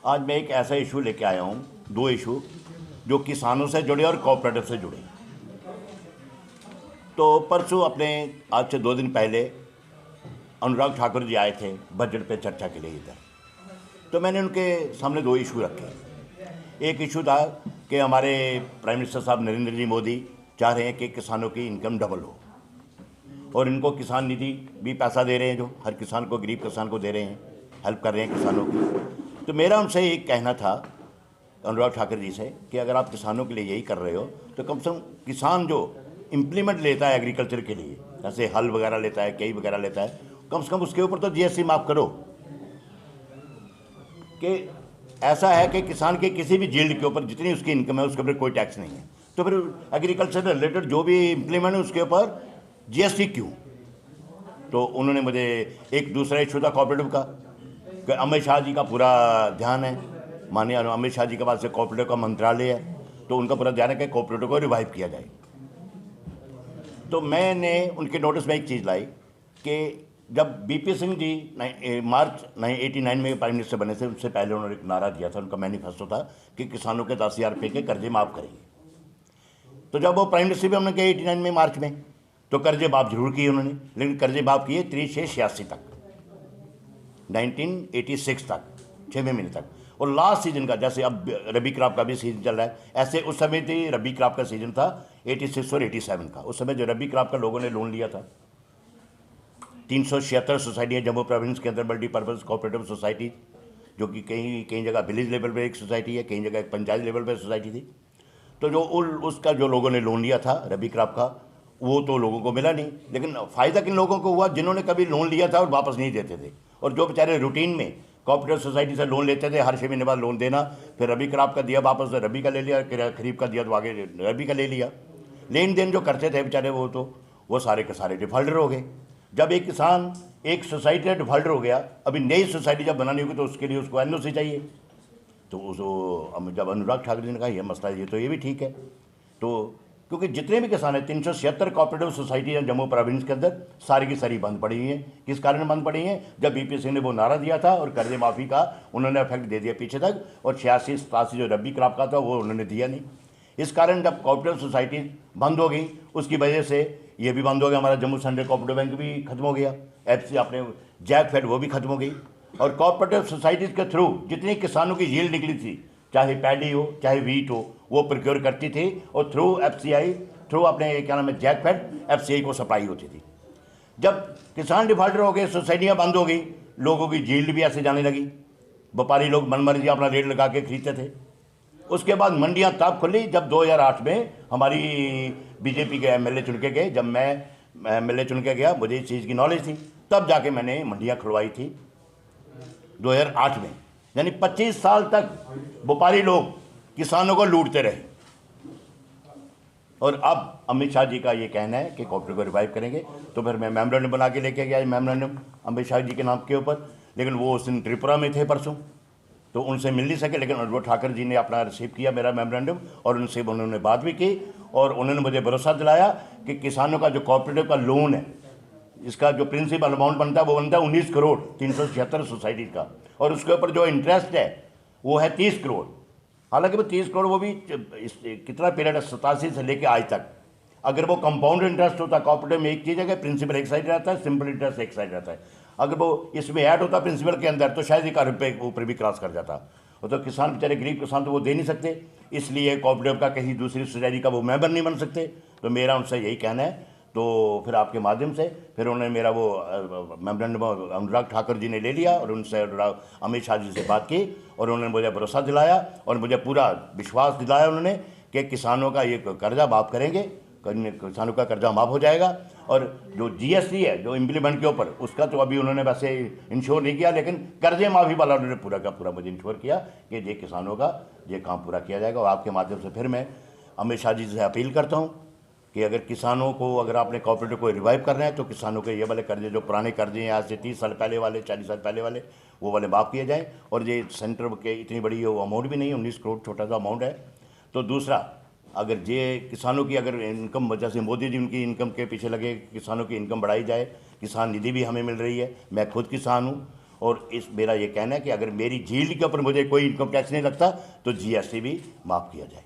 आज मैं एक ऐसा इशू लेके आया हूँ, दो इशू जो किसानों से जुड़े और कोऑपरेटिव से जुड़े। तो परसों अपने आज से 2 दिन पहले अनुराग ठाकुर जी आए थे बजट पे चर्चा के लिए इधर। तो मैंने उनके सामने दो इशू रखे। एक इशू था कि हमारे प्राइम मिनिस्टर साहब नरेंद्र जी मोदी चाह रहे हैं कि किसानों की इनकम डबल हो, और इनको किसान निधि भी पैसा दे रहे हैं, जो हर किसान को, गरीब किसान को दे रहे हैं, हेल्प कर रहे हैं किसानों की। तो मेरा उनसे एक कहना था अनुराग ठाकुर जी से कि अगर आप किसानों के लिए यही कर रहे हो तो कम से कम किसान जो इम्प्लीमेंट लेता है एग्रीकल्चर के लिए, जैसे हल वगैरह लेता है, कई वगैरह लेता है, कम से कम उसके ऊपर तो जीएसटी माफ़ करो। कि ऐसा है कि किसान के किसी भी जील्ड के ऊपर जितनी उसकी इनकम है उसके ऊपर कोई टैक्स नहीं है, तो फिर एग्रीकल्चर से रिलेटेड जो भी इम्प्लीमेंट है उसके ऊपर जीएसटी क्यों? तो उन्होंने मुझे एक दूसरा इशू था कोऑपरेटिव का कि अमित शाह जी का पूरा ध्यान है, माननीय अमित शाह जी के पास से कोऑपरेटिव का मंत्रालय है, तो उनका पूरा ध्यान है कि कोऑपरेटिव को रिवाइव किया जाए। तो मैंने उनके नोटिस में एक चीज़ लाई कि जब बीपी सिंह जी मार्च 1989 में प्राइम मिनिस्टर बने थे, उससे पहले उन्होंने एक नारा दिया था, उनका मैनिफेस्टो था कि किसानों के 10,000 रुपये के कर्जे माफ़ करेंगे। तो जब वो प्राइम मिनिस्टर भी हमने किया 89 में मार्च में, तो कर्जे माफ़ जरूर किए उन्होंने, लेकिन कर्जे माफ़ किए 30 से 86 तक, 1986 तक, 6वें महीने तक। और लास्ट सीजन का, जैसे अब रबी क्रॉप का भी सीजन चल रहा है, ऐसे उस समय थी रबी क्रॉप का सीजन था 86 और 87 का। उस समय जो रबी क्रॉप का लोगों ने लोन लिया था, 376 सोसाइटियाँ जम्मू प्रोविंस के अंदर मल्टीपर्पज़ कोऑपरेटिव सोसाइटी, जो कि कहीं कहीं जगह विलेज लेवल पे एक सोसाइटी है, कहीं जगह एक पंचायत लेवल पे सोसाइटी थी। तो जो उसका जो लोगों ने लोन लिया था रबी क्रॉप का, वो तो लोगों को मिला नहीं, लेकिन फ़ायदा किन लोगों को हुआ? जिन्होंने कभी लोन लिया था और वापस नहीं देते थे, और जो बेचारे रूटीन में कोऑपरेटिव सोसाइटी से लोन लेते थे, हर 6 महीने बाद लोन देना, फिर रबी क्रॉप का दिया वापस, रबी का ले लिया, खरीफ का दिया तो आगे रबी का ले लिया, लेन देन जो करते थे बेचारे, वो सारे के सारे डिफॉल्टर हो गए। जब एक किसान एक सोसाइटी का डिफॉल्टर हो गया, अभी नई सोसाइटी जब बनानी होगी तो उसके लिए उसको एनओसी चाहिए। तो जब अनुराग ठाकुर जी ने कहा यह मसला है, तो ये भी ठीक है। तो क्योंकि जितने भी किसान हैं, 376 कोऑपरेटिव सोसाइटी हैं जम्मू प्रोविंस के अंदर, सारी की सारी बंद पड़ी हुई हैं। किस कारण बंद पड़ी हैं? जब बीपी सिंह ने वो नारा दिया था और कर्जे माफ़ी का उन्होंने इफेक्ट दे दिया पीछे तक, और 86-87 जो रबी क्रॉप का था वो उन्होंने दिया नहीं। इस कारण जब कोऑपरेटिव सोसाइटी बंद हो गई, उसकी वजह से ये भी बंद हो गया, हमारा जम्मू सेंट्रल कोऑपरेटिव बैंक भी खत्म हो गया, एफसी अपने जैक फेड वो भी खत्म हो गई। और कोऑपरेटिव सोसाइटीज़ के थ्रू जितनी किसानों की यील्ड निकली थी, चाहे पैडी हो चाहे वीट हो, वो प्रोक्योर करती थी, और थ्रू एफसीआई, थ्रू अपने क्या नाम है जैक फेड, एफसीआई को सप्लाई होती थी। जब किसान डिफॉल्टर हो गए, सोसाइटियाँ बंद हो गई, लोगों की यील्ड भी ऐसे जाने लगी, व्यापारी लोग मनमर्जी अपना रेट लगा के खरीदते थे। उसके बाद मंडियां तब खुली जब 2008 में हमारी बीजेपी के एमएलए चुन के गए। जब मैं एमएलए चुन के गया, मुझे इस चीज़ की नॉलेज थी, तब जाके मैंने मंडियां खुलवाई थी 2008 में। यानी 25 साल तक व्यापारी लोग किसानों को लूटते रहे, और अब अमित शाह जी का ये कहना है कि कोऑपरेटिव को रिवाइव करेंगे। तो फिर मैं मेमोरेंडम बना के लेके गया, मेमोरेंडम अमित शाह जी के नाम के ऊपर, लेकिन वो उस दिन त्रिपुरा में थे परसों, तो उनसे मिल नहीं सके। लेकिन अनुराग ठाकुर जी ने अपना रिसीव किया मेरा मेमोरेंडम, और उनसे उन्होंने बात भी की, और उन्होंने मुझे भरोसा दिलाया कि किसानों का जो कोऑपरेटिव का लोन है, इसका जो प्रिंसिपल अमाउंट बनता है वो बनता है 19 करोड़ 376 सोसाइटी का, और उसके ऊपर जो इंटरेस्ट है वो है 30 करोड़। हालांकि वो 30 करोड़ वो भी कितना पीरियड है, 87 से लेके आज तक। अगर वो कंपाउंड इंटरेस्ट होता, कोऑपरेटिव में एक चीज़ है कि प्रिंसिपल एक साइड रहता है, सिंपल इंटरेस्ट एक साइड रहता है, अगर वो इसमें ऐड होता प्रिंसिपल के अंदर तो शायद 1 रुपये ऊपर भी क्रॉस कर जाता। और तो किसान बेचारे गरीब किसान तो वो दे नहीं सकते, इसलिए कोऑपरेटिव का कहीं दूसरी सोसाइटी का वो मेंबर नहीं बन सकते। तो मेरा उनसे यही कहना है। तो फिर आपके माध्यम से फिर उन्होंने मेरा वो मेमोरेंडम अनुराग ठाकुर जी ने ले लिया, और उनसे अमित शाह जी से बात की, और उन्होंने मुझे भरोसा दिलाया और मुझे पूरा विश्वास दिलाया उन्होंने कि किसानों का ये कर्जा माफ़ करेंगे, किसानों का कर्जा माफ़ हो जाएगा। और जो जीएसटी है जो इम्प्लीमेंट के ऊपर, उसका तो अभी उन्होंने वैसे इंश्योर नहीं किया, लेकिन कर्जे माफ़ी वाला उन्होंने पूरा का पूरा मुझे इंश्योर किया कि ये किसानों का ये काम पूरा किया जाएगा। और आपके माध्यम से फिर मैं अमित शाह जी से अपील करता हूँ कि अगर किसानों को, अगर आपने कोऑपरेटिव को रिवाइव करना है तो किसानों के ये वाले कर्जे, जो पुराने कर्जे हैं आज से 30 साल पहले वाले, 40 साल पहले वाले, वो वाले माफ़ किए जाएँ। और ये सेंटर के इतनी बड़ी वो अमाउंट भी नहीं है, 19 करोड़ छोटा सा अमाउंट है। तो दूसरा, अगर ये किसानों की अगर इनकम वजह से मोदी जी उनकी इनकम के पीछे लगे, किसानों की इनकम बढ़ाई जाए, किसान निधि भी हमें मिल रही है, मैं खुद किसान हूँ, और इस मेरा ये कहना है कि अगर मेरी झील के ऊपर मुझे कोई इनकम टैक्स नहीं लगता तो जीएसटी भी माफ़ किया जाए।